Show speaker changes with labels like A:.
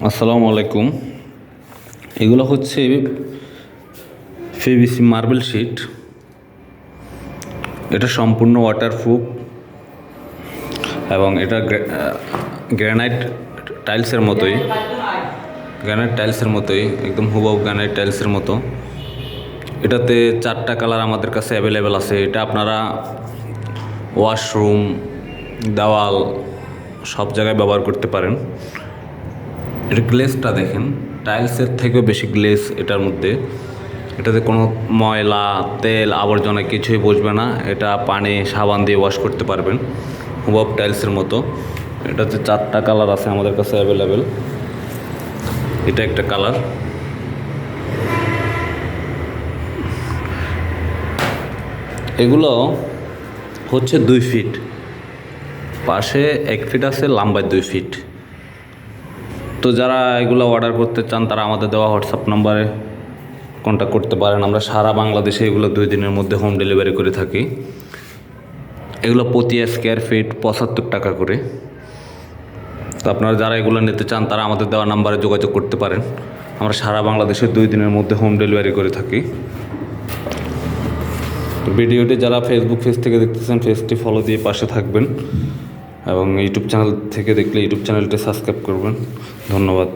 A: আসসালামু আলাইকুম। এগুলো হচ্ছে পিভিসি মার্বেল শিট। এটা সম্পূর্ণ ওয়াটারপ্রুফ এবং এটা গ্রানাইট টাইলসের মতোই একদম হুবহু গ্রানাইট টাইলসের মতো। এটাতে 4টা কালার আমাদের কাছে অ্যাভেলেবেল আছে। এটা আপনারা ওয়াশরুম, দেওয়াল সব জায়গায় ব্যবহার করতে পারেন। এটা গ্লেজটা দেখেন, টাইলসের থেকেও বেশি গ্লেজ এটার মধ্যে। এটাতে কোনো ময়লা, তেল, আবর্জনা কিছুই বসবে না। এটা পানি, সাবান দিয়ে ওয়াশ করতে পারবেন হুবহু টাইলসের মতো। এটাতে 4টা কালার আছে আমাদের কাছে অ্যাভেলেবেল। এটা একটা কালার। এগুলো হচ্ছে 2 ফিট, পাশে 1 ফিট আছে, লম্বায় 2 ফিট। তো যারা এগুলো অর্ডার করতে চান তারা আমাদের দেওয়া হোয়াটসঅ্যাপ নম্বরে কন্ট্যাক্ট করতে পারেন। আমরা সারা বাংলাদেশে এগুলো 2 দিনের মধ্যে হোম ডেলিভারি করে থাকি। এগুলো প্রতি স্কোয়ার ফিট 75 টাকা করে। তো আপনারা যারা এগুলো নিতে চান তারা আমাদের দেওয়া নাম্বারে যোগাযোগ করতে পারেন। আমরা সারা বাংলাদেশে 2 দিনের মধ্যে হোম ডেলিভারি করে থাকি। ভিডিওটি যারা ফেসবুক পেজ থেকে দেখতেছেন, পেজটি ফলো দিয়ে পাশে থাকবেন এবং ইউটিউব চ্যানেল থেকে দেখলে ইউটিউব চ্যানেলটি সাবস্ক্রাইব করবেন। ধন্যবাদ।